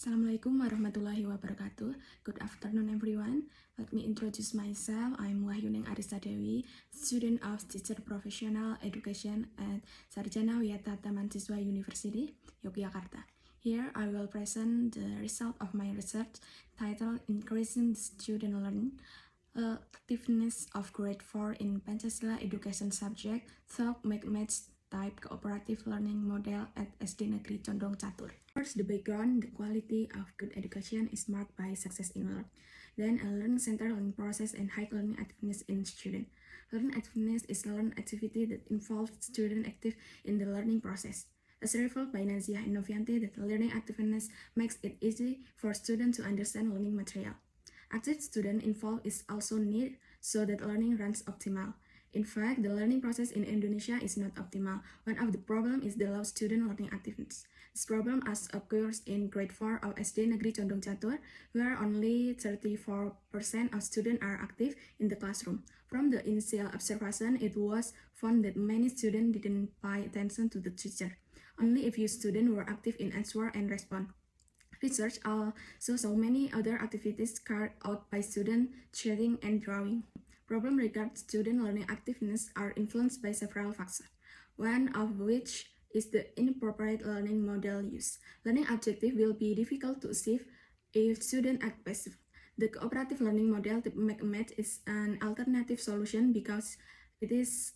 Assalamualaikum warahmatullahi wabarakatuh. Good afternoon, everyone. Let me introduce myself. I'm Wahyuning Arisa Dewi, student of Teacher Professional Education at Sarjanawiyata Tamansiswa University, Yogyakarta. Here, I will present the result of my research titled Increasing Student Learning Activeness of Grade 4 in Pancasila Education Subject through Match Type Cooperative Learning Model at SD Negeri Condong Catur. First, the background, the quality of good education is marked by success in learning. Then, a learning-centered learning process and high learning activeness in student. Learning activeness is learning activity that involves student active in the learning process. As revealed by Naziah and Novianti, that learning activeness makes it easy for students to understand learning material. Active student involved is also needed so that learning runs optimal. In fact, the learning process in Indonesia is not optimal. One of the problems is the low student learning activeness. This problem occurs in grade 4 of SD Negeri Condong Catur, where only 34% of students are active in the classroom. From the initial observation, it was found that many students didn't pay attention to the teacher. Only a few students were active in answer and respond. Research also saw many other activities carried out by students, chatting and drawing. Problems regarding student learning activeness are influenced by several factors, one of which is the inappropriate learning model used. Learning objective will be difficult to achieve if students act passive. The cooperative learning model to make a match is an alternative solution because it is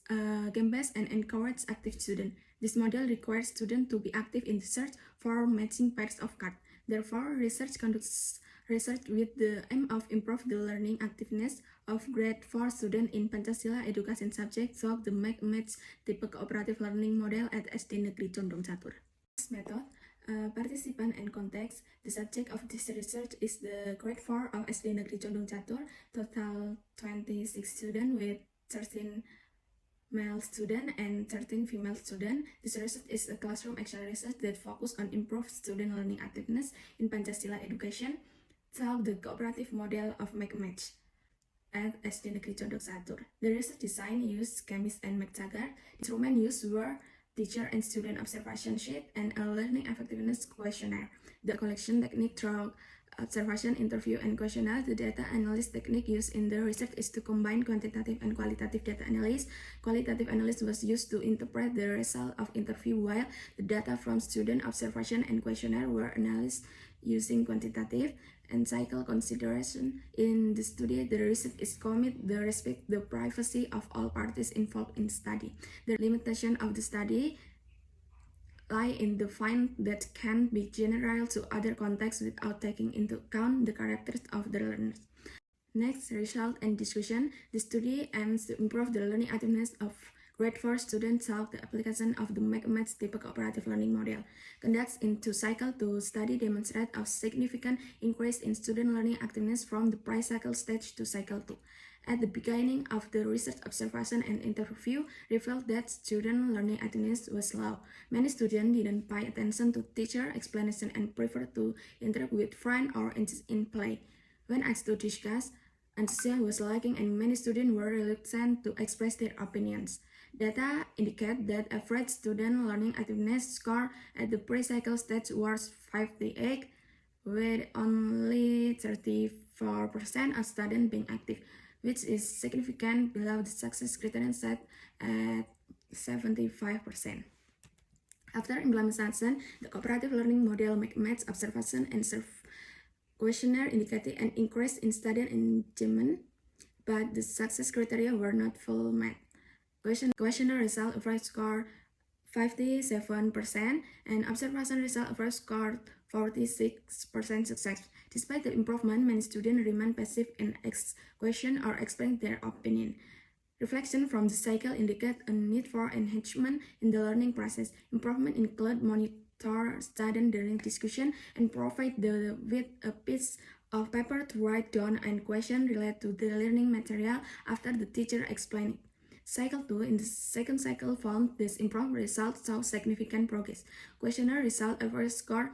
game-based and encourages active students. This model requires students to be active in the search for matching pairs of cards. Therefore, research conducts research with the aim of improve the learning activeness of grade 4 students in Pancasila education subject through the match type cooperative learning model at SD Negeri Condong Catur. This method, participant and context. The subject of this research is the grade 4 of SD Negeri Condong Catur, total 26 students with 13 male student and 13 female student. This research is a classroom action research that focuses on improved student learning activeness in Pancasila education through the cooperative model of match at SD Negeri Condong Catur. The research design used chemist and McTaggart. Instruments used were teacher and student observation sheet and a learning effectiveness questionnaire. The collection technique through observation, interview, and questionnaire. The data analysis technique used in the research is to combine quantitative and qualitative data analysis. Qualitative analysis was used to interpret the result of interview, while the data from student observation and questionnaire were analyzed using quantitative and cycle consideration. In the study, the research is committed to respect the privacy of all parties involved in the study. The limitation of the study lie in the find that can be general to other contexts without taking into account the characters of the learners. Next, result and discussion. The study aims to improve the learning activeness of grade 4 students through the application of the match type cooperative learning model. Conducts into cycle to study demonstrate a significant increase in student learning activeness from the pre-cycle stage to cycle 2. At the beginning of the research, observation and interview revealed that student learning activeness was low. Many students didn't pay attention to teacher explanation and preferred to interact with friends or engage in play. When asked to discuss, enthusiasm was lacking and many students were reluctant to express their opinions. Data indicate that average student learning activeness score at the pre-cycle stage was 58, with only 34% of students being active, which is significant below the success criterion set at 75%. After implementation, the cooperative learning model match observation and questionnaire indicated an increase in student engagement, but the success criteria were not fully met. Questionnaire result average score 57% and observation result average score 46% success. Despite the improvement, many students remain passive and ask questions or explain their opinion. Reflection from the cycle indicate a need for enhancement in the learning process. Improvement include monitor students during discussion and provide them with a piece of paper to write down and questions related to the learning material after the teacher explained it. Cycle 2, in the second cycle, found this improved results saw significant progress. Questionnaire result average score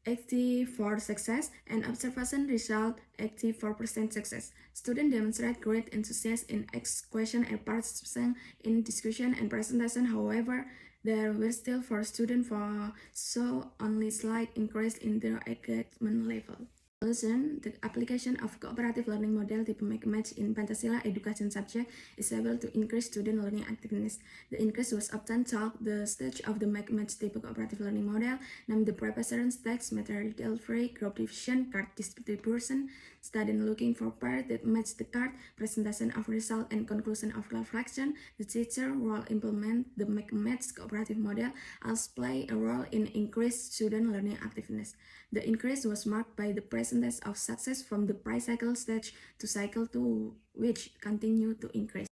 84 success and observation result 84% success. Students demonstrate great enthusiasm in ask question and participation in discussion and presentation. However, There were still 4 students for so only slight increase in their engagement level. The application of cooperative learning model type match in Pancasila education subject is able to increase student learning activeness. The increase was often taught the stage of the match type cooperative learning model, named the preparation stage, material-free, group division, card distribution, student looking for pairs that match the card, presentation of result, and conclusion of reflection. The teacher will implement the match cooperative model as play a role in increased student learning activeness. The increase was marked by the percentage of success from the pre-cycle stage to cycle 2, which continued to increase.